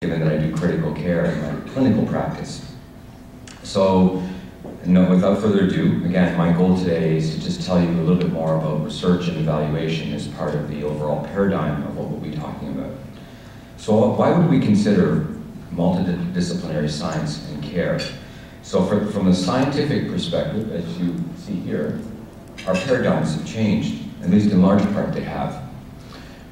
given that I do critical care in my clinical practice. So, no, without further ado, again, my goal today is to just tell you a little bit more about research and evaluation as part of the overall paradigm of what we'll be talking about. So why would we consider multidisciplinary science and care? So from the scientific perspective, as you see here, our paradigms have changed, at least in large part they have.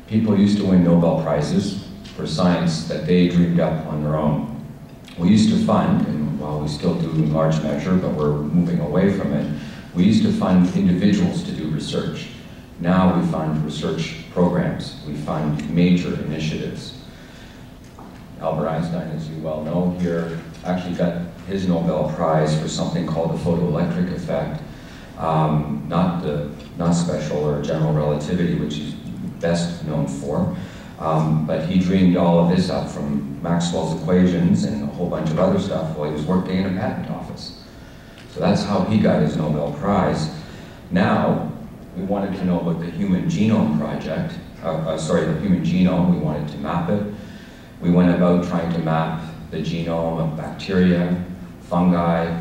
People used to win Nobel Prizes for science that they dreamed up on their own. We used to fund, and while we still do in large measure, but we're moving away from it, we used to fund individuals to do research. Now we fund research programs. We fund major initiatives. Albert Einstein, as you well know here, actually got his Nobel Prize for something called the Photoelectric Effect, not special or general relativity, which he's best known for, but he dreamed all of this up from Maxwell's equations and a whole bunch of other stuff while he was working in a patent office. So that's how he got his Nobel Prize. Now, we wanted to know about the Human Genome Project, the Human Genome, we wanted to map it. We went about trying to map the genome of bacteria, fungi,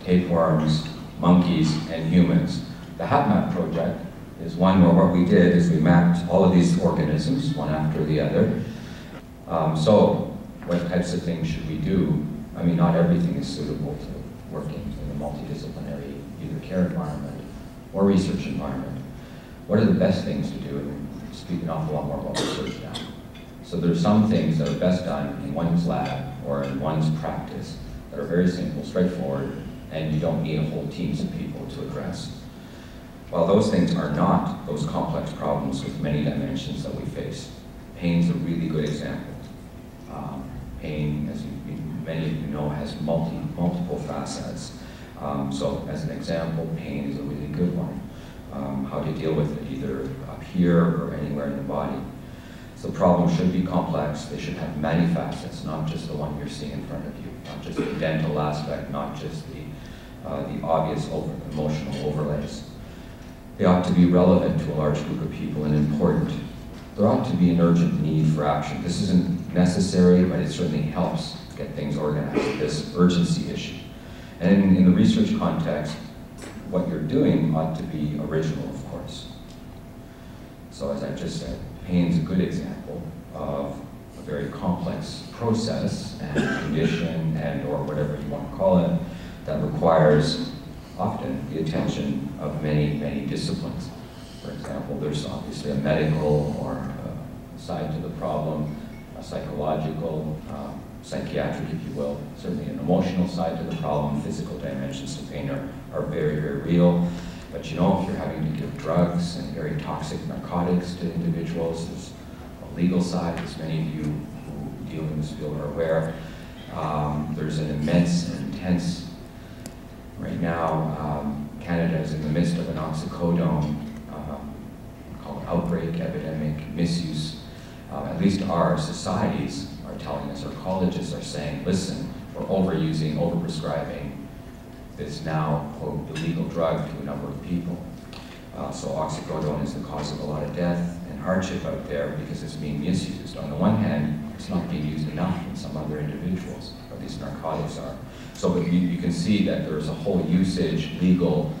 tapeworms, monkeys, and humans. The HapMap project is one where what we did is we mapped all of these organisms, one after the other. So what types of things should we do? I mean, not everything is suitable to working in a multidisciplinary either care environment or research environment. What are the best things to do? And we speak an awful lot more about research now. So there's some things that are best done in one's lab or in one's practice that are very simple, straightforward, and you don't need a whole teams of people to address. While those things are not those complex problems with many dimensions that we face. Pain's a really good example. Pain, as many of you know, has multiple facets. So as an example, pain is a really good one. How to deal with it, either up here or anywhere in the body. So problems should be complex. They should have many facets, not just the one you're seeing in front of you, not just the dental aspect, not just the obvious emotional overlays. They ought to be relevant to a large group of people and important. There ought to be an urgent need for action. This isn't necessary, but it certainly helps get things organized, this urgency issue. And in the research context, what you're doing ought to be original, of course. So as I just said, pain's a good example of a very complex process and condition and or whatever you want to call it that requires often the attention of many, many disciplines. For example, there's obviously a medical or a side to the problem, a psychological, psychiatric, if you will, certainly an emotional side to the problem. Physical dimensions to pain are very, very real. But you know, if you're having to give drugs and very toxic narcotics to individuals, there's a legal side, as many of you who deal in this field are aware. There's an immense and intense, right now, Canada is in the midst of an oxycodone called outbreak, epidemic, misuse. At least our societies are telling us, our colleges are saying, listen, we're overusing, overprescribing this now, quote, illegal drug to a number of people. So oxycodone is the cause of a lot of death and hardship out there because it's being misused. On the one hand, it's not being used enough in some other individuals, or these narcotics are. So but you can see that there's a whole usage, legal,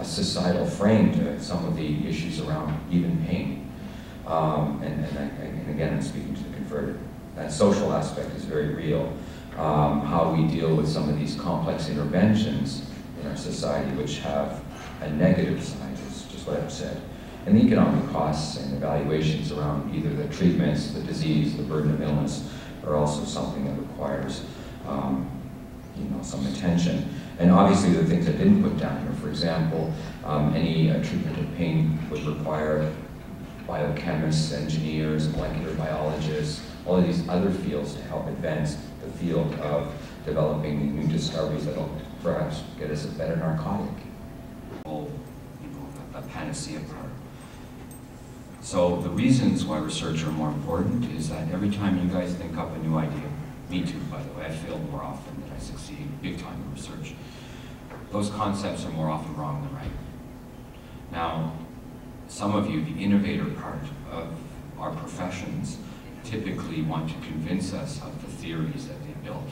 societal frame to some of the issues around even pain. And again, I'm speaking to the converted. That social aspect is very real. How we deal with some of these complex interventions in our society which have a negative side, is just what I've said. And the economic costs and evaluations around either the treatments, the disease, the burden of illness are also something that requires some attention. And obviously the things I didn't put down here, for example, any treatment of pain would require biochemists, engineers, molecular biologists, all of these other fields to help advance the field of developing new discoveries that will perhaps get us a better narcotic. A panacea part. So the reasons why research are more important is that every time you guys think up a new idea, me too, by the way, I fail more often than I succeed big time in research. Those concepts are more often wrong than right. Now, some of you, the innovator part of our professions, typically want to convince us of the theories that they built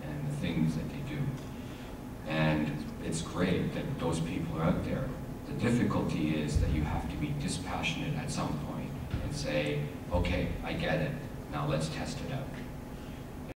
and the things that they do. And it's great that those people are out there. The difficulty is that you have to be dispassionate at some point and say, okay, I get it, now let's test it out.